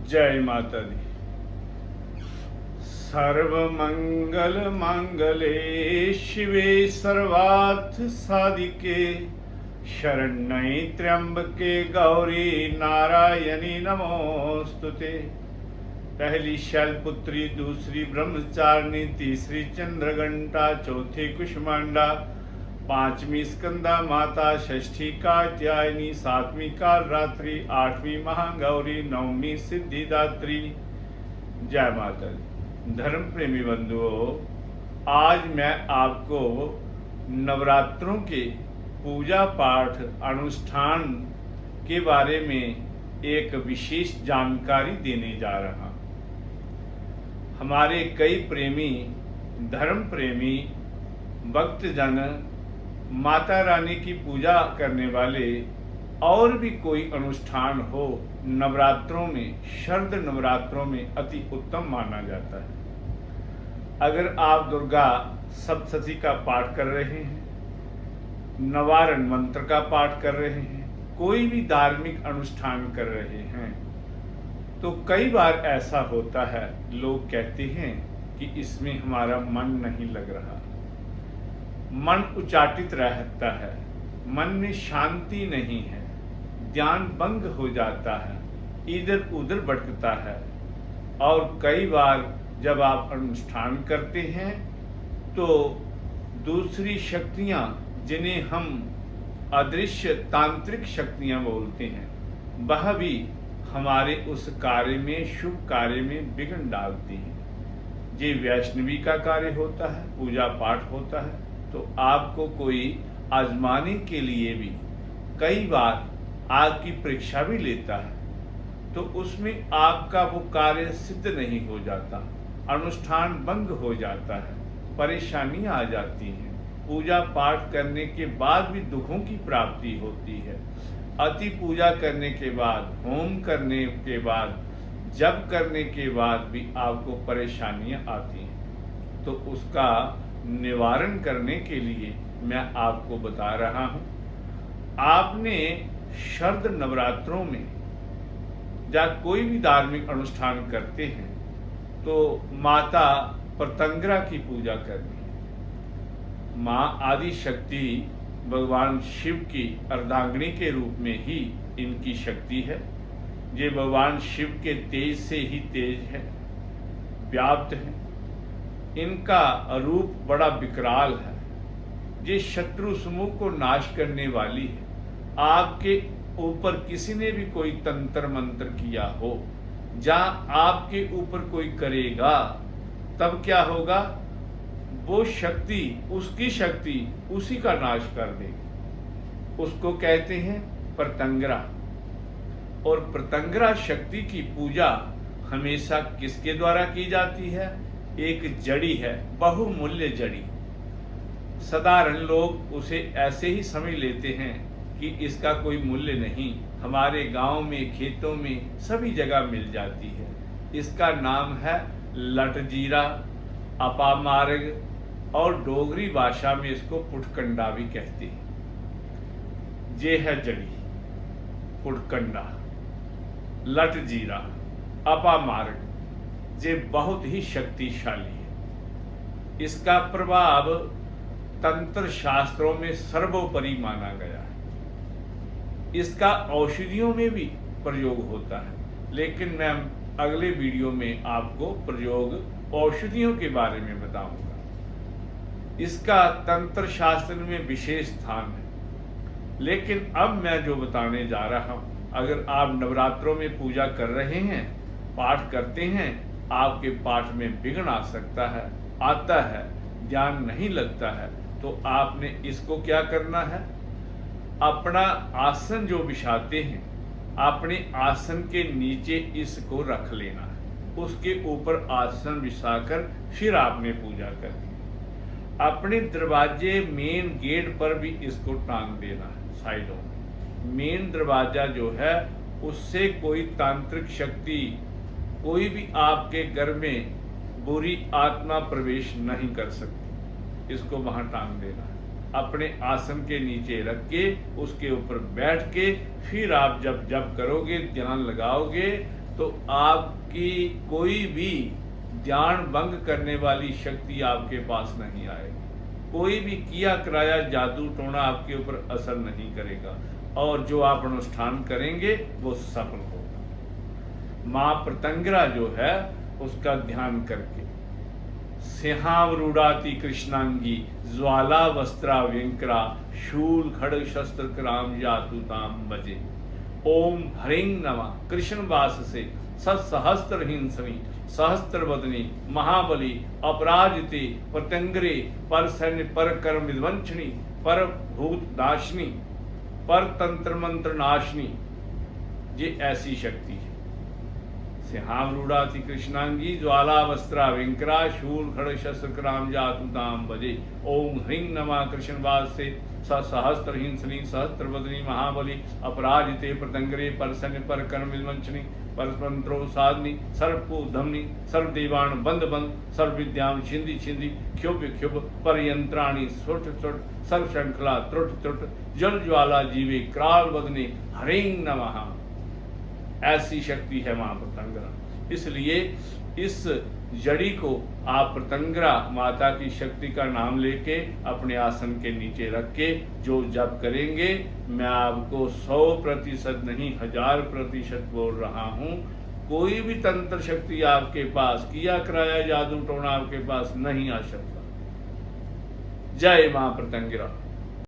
जय माता दी। सर्व मंगल मांगले शिवे सर्वार्थ साधिके शरण्ये त्र्यंबके गौरी नारायणी नमोस्तुते। पहली शैलपुत्री, दूसरी ब्रह्मचारिणी, तीसरी चंद्रघंटा, चौथी कुष्मांडा, पांचवी स्कंदा माता, षष्ठी कात्यायनी, सातवीं कालरात्रि, आठवीं महागौरी, नौवीं सिद्धिदात्री। जय माता दी। धर्म प्रेमी बंधुओं, आज मैं आपको नवरात्रों के पूजा पाठ अनुष्ठान के बारे में एक विशेष जानकारी देने जा रहा हूं। हमारे कई प्रेमी, धर्म प्रेमी भक्तजन माता रानी की पूजा करने वाले और भी कोई अनुष्ठान हो नवरात्रों में, शरद नवरात्रों में अति उत्तम माना जाता है। अगर आप दुर्गा सप्तशती का पाठ कर रहे हैं, नवारण मंत्र का पाठ कर रहे हैं, कोई भी धार्मिक अनुष्ठान कर रहे हैं, तो कई बार ऐसा होता है, लोग कहते हैं कि इसमें हमारा मन नहीं लग रहा, मन उचाटित रहता है, मन में शांति नहीं है, ध्यान भंग हो जाता है, इधर उधर भटकता है। और कई बार जब आप अनुष्ठान करते हैं तो दूसरी शक्तियां, जिन्हें हम अदृश्य तांत्रिक शक्तियां बोलते हैं, वह भी हमारे उस कार्य में, शुभ कार्य में विघ्न डालती हैं। ये वैष्णवी का कार्य होता है, पूजा पाठ होता है, तो आपको कोई आजमाने के लिए भी कई बार आपकी परीक्षा भी लेता है, तो उसमें आपका वो कार्य सिद्ध नहीं हो जाता, अनुष्ठान भंग हो जाता है, परेशानी आ जाती है, पूजा पाठ करने के बाद भी दुखों की प्राप्ति होती है, अति पूजा करने के बाद, होम करने के बाद, जप करने के बाद भी आपको परेशानियां आती हैं। तो उसका निवारण करने के लिए मैं आपको बता रहा हूं। आपने शरद नवरात्रों में जब कोई भी धार्मिक अनुष्ठान करते हैं तो माता प्रत्यंगरा की पूजा करनी है। मां आदि शक्ति भगवान शिव की अर्धांगिनी के रूप में ही इनकी शक्ति है। ये भगवान शिव के तेज से ही तेज है, व्याप्त है। इनका रूप बड़ा विकराल है। ये शत्रु समूह को नाश करने वाली है। आपके ऊपर किसी ने भी कोई तंत्र मंत्र किया हो, जहां आपके ऊपर कोई करेगा, तब क्या होगा, वो शक्ति, उसकी शक्ति उसी का नाश कर देगी। उसको कहते हैं प्रत्यंगरा। और प्रत्यंगरा शक्ति की पूजा हमेशा किसके द्वारा की जाती है? एक जड़ी है, बहुमूल्य जड़ी। साधारण लोग उसे ऐसे ही समझ लेते हैं कि इसका कोई मूल्य नहीं, हमारे गांव में, खेतों में सभी जगह मिल जाती है। इसका नाम है लटजीरा, अपामार्ग, और डोगरी भाषा में इसको पुटकंडा भी कहते हैं। ये है जड़ी, पुटकंडा, लटजीरा, अपामार्ग, ये बहुत ही शक्तिशाली है। इसका प्रभाव तंत्र शास्त्रों में सर्वोपरि माना गया है। इसका औषधियों में भी प्रयोग होता है, लेकिन मैं अगले वीडियो में आपको प्रयोग औषधियों के बारे में बताऊंगा। इसका तंत्र शास्त्र में विशेष स्थान है। लेकिन अब मैं जो बताने जा रहा हूं, अगर आप नवरात्रों में पूजा कर रहे हैं, पाठ करते हैं, आपके पाठ में विघ्न आ सकता है, आता है, ध्यान नहीं लगता है, तो आपने इसको क्या करना है, अपना आसन जो बिछाते हैं, अपने आसन के नीचे इसको रख लेना है। उसके ऊपर आसन बिछाकर फिर आपने पूजा करनी है। अपने दरवाजे, मेन गेट पर भी इसको टांग देना है, साइडों में। मेन दरवाजा जो है, उससे कोई तांत्रिक शक्ति, कोई भी आपके घर में बुरी आत्मा प्रवेश नहीं कर सकती। इसको वहां टांग देना है। अपने आसन के नीचे रख के, उसके ऊपर बैठ के, फिर आप जब जप करोगे, ध्यान लगाओगे, तो आपकी कोई भी ध्यान भंग करने वाली शक्ति आपके पास नहीं आएगी। कोई भी किया कराया जादू टोना आपके ऊपर असर नहीं करेगा और जो आप अनुष्ठान करेंगे वो सफल होगा। मां प्रतंगरा जो है उसका ध्यान करके सिंहावरूढ़ाति कृष्णांगी ज्वाला वस्त्रा व्यंकरा शूल खड्ग शस्त्र कराम जातु ताम बजे। ओम ह्रीं नमः कृष्ण वास से सत्सहस्त्र हिंसनी सहस्त्र वदनी महाबली अपराजिते प्रत्यंगरे पर सैन्य पर कर्म विध्वंसनी पर भूत नाशनी पर तंत्र मंत्र नाशनी। ये ऐसी शक्ति है। सिंहावरूढ़ाति कृष्णांगी ज्वाला वस्त्रा व्यंकरा शूल खड्ग शस्त्र कराम जातु ताम भजे। ओम ह्रीं नमः कृष्ण वास से सहस्त्र हिंसनी सहस्त्र वदनी महाबली अपराजिते प्रतंगरे परसन्य पर कर्म विध्वंसनी परमंत्रो साधनी सर्वपू धमनी सर्वदेवान बंद बंद सर्व विद्याम छिंदी छिंदी क्षुभ क्षुभ पर यंत्राणी सुट सुट सर्व श्रृंखला त्रुट त्रुट जल ज्वाला जीवे क्राल वदने ह्रीं नमः। ऐसी शक्ति है मां प्रतंगरा। इसलिए इस जड़ी को आप प्रतंगरा माता की शक्ति का नाम लेके अपने आसन के नीचे रख के जो जप करेंगे, मैं आपको 100% नहीं 1000% बोल रहा हूं, कोई भी तंत्र शक्ति आपके पास किया कराया जादू टोना आपके पास नहीं आ सकता। जय मां प्रतंगरा।